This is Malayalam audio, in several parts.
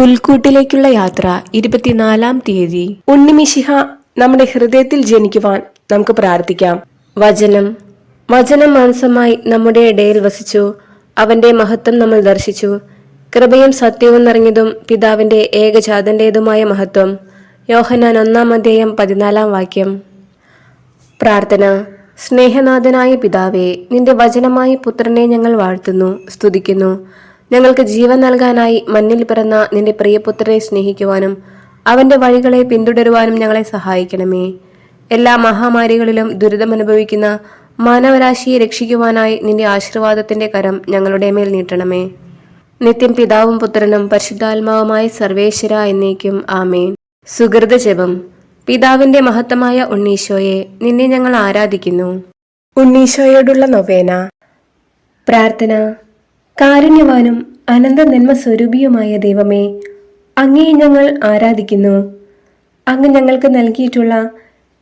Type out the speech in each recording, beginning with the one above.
പുൽക്കൂട്ടിലേക്കുള്ള യാത്ര 24-ാം തീയതി. ഉണ്ണിമിശിഹ നമ്മുടെ ഹൃദയത്തിൽ ജനിക്കുവാൻ നമുക്ക് പ്രാർത്ഥിക്കാം. വചനം മാംസമായി നമ്മുടെ ഇടയിൽ വസിച്ചു. അവന്റെ മഹത്വം നമ്മൾ ദർശിച്ചു. കൃപയും സത്യവും നിറഞ്ഞതും പിതാവിന്റെ ഏകജാതന്റേതുമായ മഹത്വം. യോഹന്നാൻ 1:14 പ്രാർത്ഥന. സ്നേഹനാഥനായ പിതാവേ, നിന്റെ വചനമായ പുത്രനെ ഞങ്ങൾ വാഴ്ത്തുന്നു, സ്തുതിക്കുന്നു. ഞങ്ങൾക്ക് ജീവൻ നൽകാനായി മണ്ണിൽ പിറന്ന നിന്റെ പ്രിയപുത്രനെ സ്നേഹിക്കുവാനും അവന്റെ വഴികളെ പിന്തുടരുവാനും ഞങ്ങളെ സഹായിക്കണമേ. എല്ലാ മഹാമാരികളിലും ദുരിതമനുഭവിക്കുന്ന മാനവരാശിയെ രക്ഷിക്കുവാനായി നിന്റെ ആശീർവാദത്തിന്റെ കരം ഞങ്ങളുടെ മേൽ നീട്ടണമേ. നിത്യം പിതാവും പുത്രനും പരിശുദ്ധാത്മാവുമായ സർവേശ്വര എന്നേക്കും ആമേൻ. സുഹൃത ജപം. പിതാവിന്റെ മഹത്തമായ ഉണ്ണീശോയെ, നിന്നെ ഞങ്ങൾ ആരാധിക്കുന്നു. ഉണ്ണീശോയോടുള്ള നൊവേന. പ്രാർത്ഥന. കാരുണ്യവാനും അനന്ത നന്മ സ്വരൂപിയുമായ ദൈവമേ, അങ്ങേ ഞങ്ങൾ ആരാധിക്കുന്നു. അങ്ങ് ഞങ്ങൾക്ക് നൽകിയിട്ടുള്ള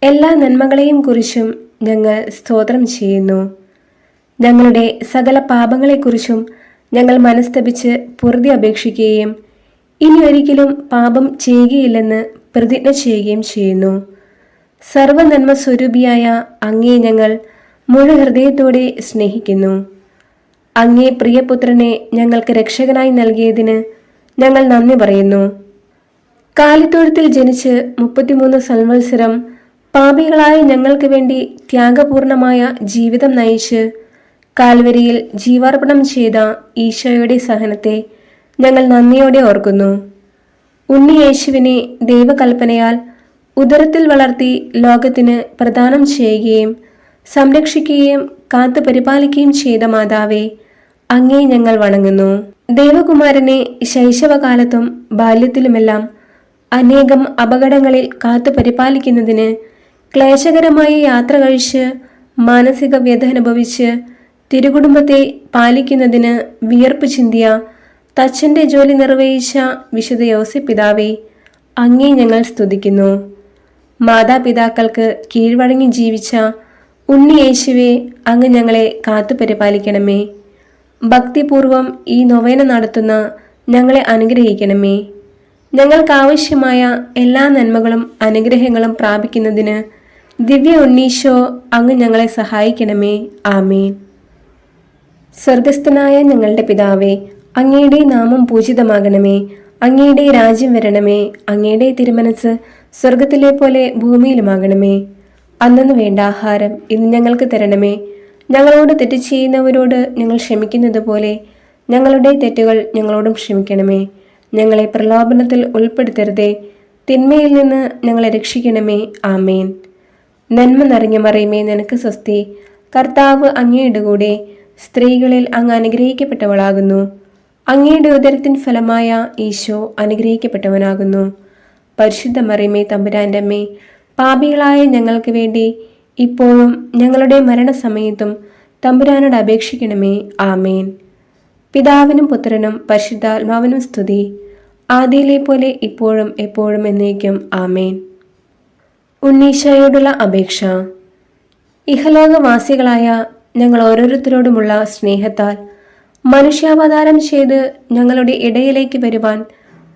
എല്ലാ നന്മകളെയും കുറിച്ചും ഞങ്ങൾ സ്തോത്രം ചെയ്യുന്നു. ഞങ്ങളുടെ സകല പാപങ്ങളെക്കുറിച്ചും ഞങ്ങൾ മനസ്തപിച്ച് പൊറുതി അപേക്ഷിക്കുകയും ഇനി ഒരിക്കലും പാപം ചെയ്യുകയില്ലെന്ന് പ്രതിജ്ഞ ചെയ്യുകയും ചെയ്യുന്നു. സർവനന്മ സ്വരൂപിയായ അങ്ങേ ഞങ്ങൾ മുഴു ഹൃദയത്തോടെ സ്നേഹിക്കുന്നു. അങ്ങേ പ്രിയപുത്രനെ ഞങ്ങൾക്ക് രക്ഷകനായി നൽകിയതിന് ഞങ്ങൾ നന്ദി പറയുന്നു. കാലിത്തൊഴുത്തിൽ ജനിച്ച് 33 സംവത്സരം പാപികളായ ഞങ്ങൾക്ക് വേണ്ടി ത്യാഗപൂർണമായ ജീവിതം നയിച്ച് കാൽവരിയിൽ ജീവാർപ്പണം ചെയ്ത ഈശോയുടെ സഹനത്തെ ഞങ്ങൾ നന്ദിയോടെ ഓർക്കുന്നു. ഉണ്ണി യേശുവിനെ ദൈവകൽപ്പനയാൽ ഉദരത്തിൽ വളർത്തി ലോകത്തിന് പ്രദാനം ചെയ്യുകയും സംരക്ഷിക്കുകയും കാത്തു പരിപാലിക്കുകയും ചെയ്ത മാതാവേ, അങ്ങേ ഞങ്ങൾ വണങ്ങുന്നു. ദേവകുമാരനെ ശൈശവകാലത്തും ബാല്യത്തിലുമെല്ലാം അനേകം അപകടങ്ങളിൽ കാത്തു പരിപാലിക്കുന്നതിന് ക്ലേശകരമായ യാത്ര കഴിച്ച് മാനസിക വ്യഥ അനുഭവിച്ച് തിരുകുടുംബത്തെ പാലിക്കുന്നതിന് വിയർപ്പ് ചിന്തിയ തച്ചന്റെ ജോലി നിർവഹിച്ച വിശുദ്ധ യോസേപ്പ് പിതാവേ, അങ്ങേ ഞങ്ങൾ സ്തുതിക്കുന്നു. മാതാപിതാക്കൾക്ക് കീഴ്വഴങ്ങി ജീവിച്ച ഉണ്ണി യേശുവെ, അങ്ങ് ഞങ്ങളെ കാത്തു പരിപാലിക്കണമേ. ഭക്തിപൂർവം ഈ നൊവേന നടത്തുന്ന ഞങ്ങളെ അനുഗ്രഹിക്കണമേ. ഞങ്ങൾക്കാവശ്യമായ എല്ലാ നന്മകളും അനുഗ്രഹങ്ങളും പ്രാപിക്കുന്നതിന് ദിവ്യ ഉണ്ണീശോ അങ്ങ് ഞങ്ങളെ സഹായിക്കണമേ. ആമേൻ. സ്വർഗസ്ഥനായ ഞങ്ങളുടെ പിതാവേ, അങ്ങയുടെ നാമം പൂജിതമാകണമേ. അങ്ങയുടെ രാജ്യം വരണമേ. അങ്ങയുടെ തിരുമനസ് സ്വർഗത്തിലെ പോലെ ഭൂമിയിലുമാകണമേ. അന്നു വേണ്ട ആഹാരം ഇന്ന് ഞങ്ങൾക്ക് തരണമേ. ഞങ്ങളോട് തെറ്റ് ചെയ്യുന്നവരോട് ഞങ്ങൾ ക്ഷമിക്കുന്നത് പോലെ ഞങ്ങളുടെ തെറ്റുകൾ ഞങ്ങളോടും ക്ഷമിക്കണമേ. ഞങ്ങളെ പ്രലോഭനത്തിൽ ഉൾപ്പെടുത്തരുതേ, തിന്മയിൽ നിന്ന് ഞങ്ങളെ രക്ഷിക്കണമേ. ആമേൻ. നന്മ നിറഞ്ഞ മറിയമേ, നിനക്ക് സ്വസ്തി. കർത്താവ് അങ്ങയുടെ കൂടെ സ്ത്രീകളിൽ അങ്ങ് അനുഗ്രഹിക്കപ്പെട്ടവളാകുന്നു. അങ്ങയുടെ ഉദരത്തിൻ ഫലമായ ഈശോ അനുഗ്രഹിക്കപ്പെട്ടവനാകുന്നു. പരിശുദ്ധ മറിയമേ, തമ്പുരാന്റെ അമ്മേ, പാപികളായ ഞങ്ങൾക്ക് വേണ്ടി ഇപ്പോഴും ഞങ്ങളുടെ മരണസമയത്തും തമ്പുരാനോട് അപേക്ഷിക്കണമേ. ആമേൻ. പിതാവിനും പുത്രനും പരിശുദ്ധാത്മാവിനും സ്തുതി, ആദിയിലെ പോലെ ഇപ്പോഴും എപ്പോഴും എന്നേക്കും. ആമേൻ. ഉണ്ണീശോയോടുള്ള അപേക്ഷ. ഇഹലോകവാസികളായ ഞങ്ങൾ ഓരോരുത്തരോടുമുള്ള സ്നേഹത്താൽ മനുഷ്യാവതാരം ചെയ്ത് ഞങ്ങളുടെ ഇടയിലേക്ക് വരുവാൻ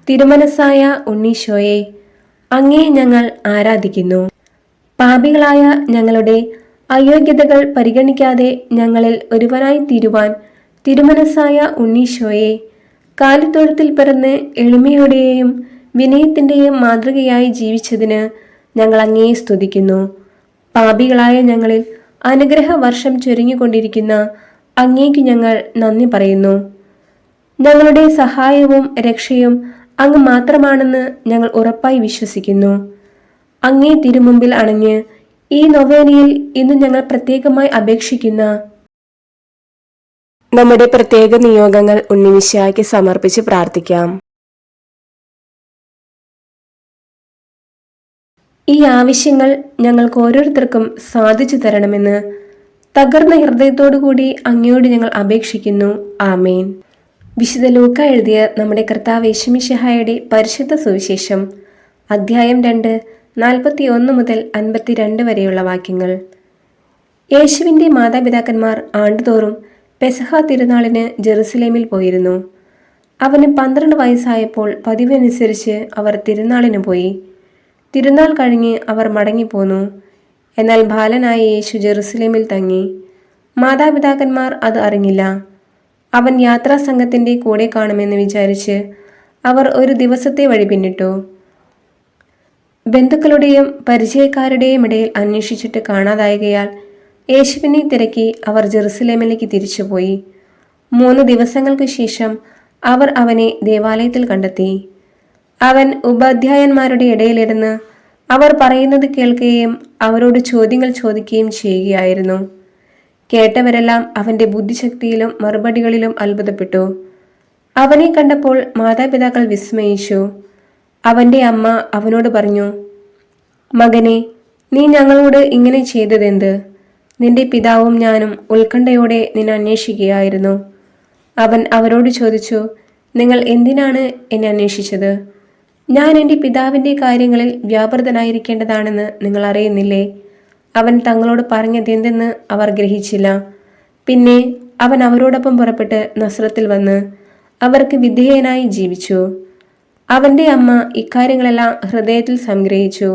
തിരുമനസ്സായ ഉണ്ണീശോയെ, അങ്ങേ ഞങ്ങൾ ആരാധിക്കുന്നു. പാപികളായ ഞങ്ങളുടെ അയോഗ്യതകൾ പരിഗണിക്കാതെ ഞങ്ങളിൽ ഒരുവനായി തീരുവാൻ തിരുമനസ്സായ ഉണ്ണീശോയെ, കാലിത്തൊഴുത്തിൽ പിറന്ന് എളിമയുടെയും വിനയത്തിൻ്റെയും മാതൃകയായി ജീവിച്ചതിന് ഞങ്ങൾ അങ്ങേ സ്തുതിക്കുന്നു. പാപികളായ ഞങ്ങളിൽ അനുഗ്രഹ വർഷം ചൊരിഞ്ഞുകൊണ്ടിരിക്കുന്ന അങ്ങേക്ക് ഞങ്ങൾ നന്ദി പറയുന്നു. ഞങ്ങളുടെ സഹായവും രക്ഷയും അങ്ങ് മാത്രമാണെന്ന് ഞങ്ങൾ ഉറപ്പായി വിശ്വസിക്കുന്നു. അങ്ങേ തിരുമുമ്പിൽ അണഞ്ഞ് ഈ നൊവേനയിൽ ഇന്ന് ഞങ്ങൾ പ്രത്യേകമായി അപേക്ഷിക്കുന്ന നമ്മുടെ പ്രത്യേക നിയോഗങ്ങൾ ഉണ്ണിമിശിഹായ്ക്ക് സമർപ്പിച്ച് പ്രാർത്ഥിക്കാം. ഈ ആവശ്യങ്ങൾ ഞങ്ങൾക്ക് ഓരോരുത്തർക്കും സാധിച്ചു തരണമെന്ന് തകർന്ന ഹൃദയത്തോടുകൂടി അങ്ങയോട് ഞങ്ങൾ അപേക്ഷിക്കുന്നു. ആമേൻ. വിശുദ്ധ ലൂക്ക എഴുതിയ നമ്മുടെ കർത്താവ് യേശുമിശിഹായുടെ പരിശുദ്ധ സുവിശേഷം, അധ്യായം 2, 41 മുതൽ 52 വരെയുള്ള വാക്യങ്ങൾ. യേശുവിൻ്റെ മാതാപിതാക്കന്മാർ ആണ്ടുതോറും പെസഹ തിരുനാളിന് ജെറുസലേമിൽ പോയിരുന്നു. അവന് 12 വയസ്സായപ്പോൾ പതിവനുസരിച്ച് അവർ തിരുനാളിന് പോയി. തിരുനാൾ കഴിഞ്ഞ് അവർ മടങ്ങിപ്പോന്നു. എന്നാൽ ബാലനായ യേശു ജെറുസലേമിൽ തങ്ങി. മാതാപിതാക്കന്മാർ അത് അറിഞ്ഞില്ല. അവൻ യാത്രാസംഘത്തിന്റെ കൂടെ കാണുമെന്ന് വിചാരിച്ച് അവർ ഒരു ദിവസത്തെ വഴി പിന്നിട്ടു. ബന്ധുക്കളുടെയും പരിചയക്കാരുടെയും ഇടയിൽ അന്വേഷിച്ചിട്ട് കാണാതായകയാൽ യേശുവിനെ തിരക്കി അവർ ജെറുസലേമിലേക്ക് തിരിച്ചുപോയി. 3 ദിവസങ്ങൾക്ക് ശേഷം അവർ അവനെ ദേവാലയത്തിൽ കണ്ടെത്തി. അവൻ ഉപാധ്യായന്മാരുടെ ഇടയിലിരുന്ന് അവർ പറയുന്നത് കേൾക്കുകയും അവരോട് ചോദ്യങ്ങൾ ചോദിക്കുകയും ചെയ്യുകയായിരുന്നു. കേട്ടവരെല്ലാം അവന്റെ ബുദ്ധിശക്തിയിലും മറുപടികളിലും അത്ഭുതപ്പെട്ടു. അവനെ കണ്ടപ്പോൾ മാതാപിതാക്കൾ വിസ്മയിച്ചു. അവന്റെ അമ്മ അവനോട് പറഞ്ഞു, "മകനെ, നീ ഞങ്ങളോട് ഇങ്ങനെ ചെയ്തതെന്ത്? നിന്റെ പിതാവും ഞാനും ഉത്കണ്ഠയോടെ നിന്നെ അന്വേഷിക്കുകയായിരുന്നു." അവൻ അവരോട് ചോദിച്ചു, "നിങ്ങൾ എന്തിനാണ് എന്നെ അന്വേഷിച്ചത്? ഞാൻ എൻ്റെ പിതാവിൻ്റെ കാര്യങ്ങളിൽ വ്യാപൃതനായിരിക്കേണ്ടതാണെന്ന് നിങ്ങൾ അറിയുന്നില്ലേ?" അവൻ തങ്ങളോട് പറഞ്ഞതെന്തെന്ന് അവർ ഗ്രഹിച്ചില്ല. പിന്നെ അവൻ അവരോടൊപ്പം പുറപ്പെട്ട് നസ്രത്തിൽ വന്ന് അവർക്ക് വിധേയനായി ജീവിച്ചു. അവന്റെ അമ്മ ഇക്കാര്യങ്ങളെല്ലാം ഹൃദയത്തിൽ സംഗ്രഹിച്ചു.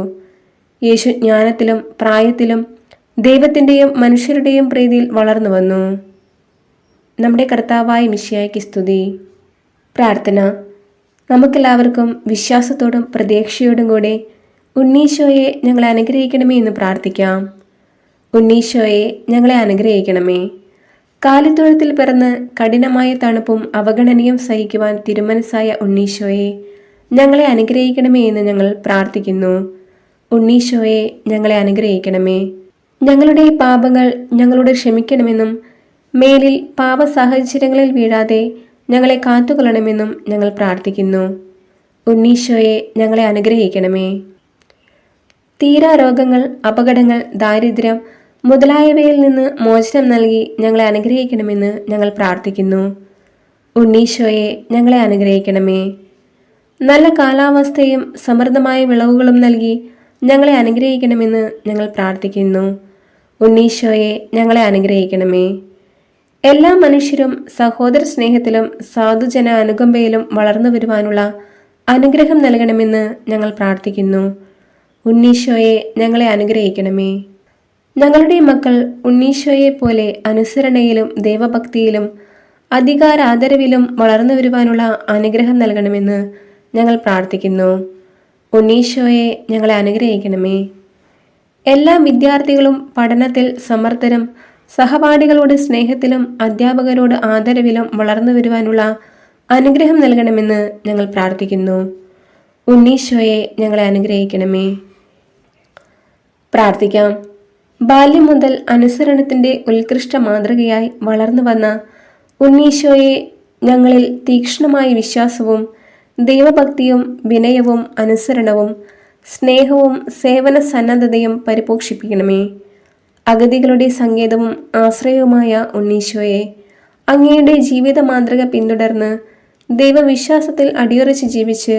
യേശു ജ്ഞാനത്തിലും പ്രായത്തിലും ദൈവത്തിൻ്റെയും മനുഷ്യരുടെയും പ്രീതിയിൽ വളർന്നു വന്നു. നമ്മുടെ കർത്താവായ മിശിഹായ്ക്ക് സ്തുതി. പ്രാർത്ഥന. നമുക്കെല്ലാവർക്കും വിശ്വാസത്തോടും പ്രതീക്ഷയോടും കൂടെ ഉണ്ണീശോയെ ഞങ്ങളെ അനുഗ്രഹിക്കണമേ എന്ന് പ്രാർത്ഥിക്കാം. ഉണ്ണീശോയെ ഞങ്ങളെ അനുഗ്രഹിക്കണമേ. കാലിത്തൊഴുത്തിൽ പിറന്ന് കഠിനമായ തണുപ്പും അവഗണനയും സഹിക്കുവാൻ തിരുമനസ്സായ ഉണ്ണീശോയെ ഞങ്ങളെ അനുഗ്രഹിക്കണമേ എന്ന് ഞങ്ങൾ പ്രാർത്ഥിക്കുന്നു. ഉണ്ണീശോയെ ഞങ്ങളെ അനുഗ്രഹിക്കണമേ. ഞങ്ങളുടെ പാപങ്ങൾ ഞങ്ങളോട് ക്ഷമിക്കണമെന്നും മേലിൽ പാപ സാഹചര്യങ്ങളിൽ വീഴാതെ ഞങ്ങളെ കാത്തുകൊള്ളണമെന്നും ഞങ്ങൾ പ്രാർത്ഥിക്കുന്നു. ഉണ്ണീശോയെ ഞങ്ങളെ അനുഗ്രഹിക്കണമേ. തീരാ രോഗങ്ങൾ, അപകടങ്ങൾ, ദാരിദ്ര്യം മുതലായവയിൽ നിന്ന് മോചനം നൽകി ഞങ്ങളെ അനുഗ്രഹിക്കണമെന്ന് ഞങ്ങൾ പ്രാർത്ഥിക്കുന്നു. ഉണ്ണീശോയെ ഞങ്ങളെ അനുഗ്രഹിക്കണമേ. നല്ല കാലാവസ്ഥയും സമൃദ്ധമായ വിളവുകളും നൽകി ഞങ്ങളെ അനുഗ്രഹിക്കണമെന്ന് ഞങ്ങൾ പ്രാർത്ഥിക്കുന്നു. ഉണ്ണീശോയെ ഞങ്ങളെ അനുഗ്രഹിക്കണമേ. എല്ലാ മനുഷ്യരും സഹോദര സ്നേഹത്തിലും സാധുജന അനുകമ്പയിലും വളർന്നു വരുവാനുള്ള അനുഗ്രഹം നൽകണമെന്ന് ഞങ്ങൾ പ്രാർത്ഥിക്കുന്നു. ഉണ്ണീശോയെ ഞങ്ങളെ അനുഗ്രഹിക്കണമേ. ഞങ്ങളുടെ മക്കൾ ഉണ്ണീശോയെ പോലെ അനുസരണയിലും ദൈവഭക്തിയിലും അധികാരാദരവിലും വളർന്നു വരുവാനുള്ള അനുഗ്രഹം നൽകണമെന്ന് ഞങ്ങൾ പ്രാർത്ഥിക്കുന്നു. ഉണ്ണീശോയെ ഞങ്ങളെ അനുഗ്രഹിക്കണമേ. എല്ലാ വിദ്യാർത്ഥികളും പഠനത്തിൽ സമർത്ഥരും സഹപാഠികളോട് സ്നേഹത്തിലും അധ്യാപകരോട് ആദരവിലും വളർന്നു വരുവാനുള്ള അനുഗ്രഹം നൽകണമെന്ന് ഞങ്ങൾ പ്രാർത്ഥിക്കുന്നു. ഉണ്ണീശോയെ ഞങ്ങളെ അനുഗ്രഹിക്കണമേ. പ്രാർത്ഥിക്കാം. ബാല്യം മുതൽ അനുസരണത്തിന്റെ ഉത്കൃഷ്ട മാതൃകയായി വളർന്നു വന്ന ഉണ്ണീശോയെ ഞങ്ങളിൽ തീക്ഷ്ണമായ വിശ്വാസവും ദൈവഭക്തിയും വിനയവും അനുസരണവും സ്നേഹവും സേവന സന്നദ്ധതയും പരിപോഷിപ്പിക്കണമേ. അഗതികളുടെ സങ്കേതവും ആശ്രയവുമായ ഉണ്ണീശോയെ അങ്ങയുടെ ജീവിത മാതൃക പിന്തുടർന്ന് ദൈവവിശ്വാസത്തിൽ അടിയുറച്ച് ജീവിച്ച്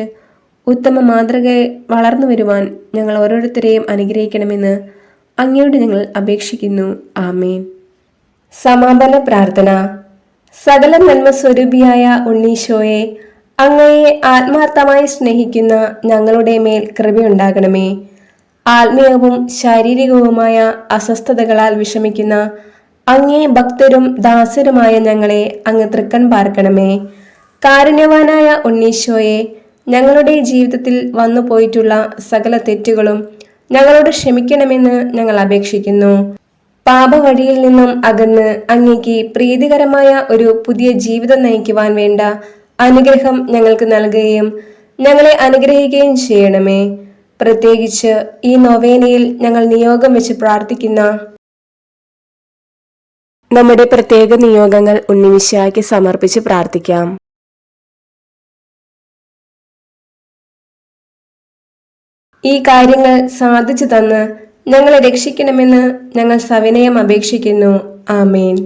ഉത്തമ മാതൃകയെ വളർന്നു വരുവാൻ ഞങ്ങൾ ഓരോരുത്തരെയും അനുഗ്രഹിക്കണമെന്ന് അങ്ങയോട് ഞങ്ങൾ അപേക്ഷിക്കുന്നു. ആമേൻ. സമാപന പ്രാർത്ഥന. സകല നന്മ സ്വരൂപിയായ ഉണ്ണീശോയെ അങ്ങയെ ആത്മാർത്ഥമായി സ്നേഹിക്കുന്ന ഞങ്ങളുടെ മേൽ കൃപയുണ്ടാകണമേ. ആത്മീയവും ശാരീരികവുമായ അസ്വസ്ഥതകളാൽ വിഷമിക്കുന്ന അങ്ങേ ഭക്തരും ദാസരുമായ ഞങ്ങളെ അങ്ങ് തൃക്കൺ പാർക്കണമേ. കാരുണ്യവാനായ ഉണ്ണീശോയെ ഞങ്ങളുടെ ജീവിതത്തിൽ വന്നു പോയിട്ടുള്ള സകല തെറ്റുകളും ഞങ്ങളോട് ക്ഷമിക്കണമെന്ന് ഞങ്ങൾ അപേക്ഷിക്കുന്നു. പാപവഴിയിൽ നിന്നും അകന്ന് അങ്ങേക്ക് പ്രീതികരമായ ഒരു പുതിയ ജീവിതം നയിക്കുവാൻ വേണ്ട അനുഗ്രഹം ഞങ്ങൾക്ക് നൽകുകയും ഞങ്ങളെ അനുഗ്രഹിക്കുകയും ചെയ്യണമേ. പ്രത്യേകിച്ച് ഈ നൊവേനയിൽ ഞങ്ങൾ നിയോഗം വെച്ച് പ്രാർത്ഥിക്കുന്ന നമ്മുടെ പ്രത്യേക നിയോഗങ്ങൾ ഉണ്ണിമിശിഹായ്ക്ക് സമർപ്പിച്ച് പ്രാർത്ഥിക്കാം. ഈ കാര്യങ്ങൾ സാധിച്ചു തന്ന് ഞങ്ങളെ രക്ഷിക്കണമെന്ന് ഞങ്ങൾ സവിനയം അപേക്ഷിക്കുന്നു. ആമേൻ.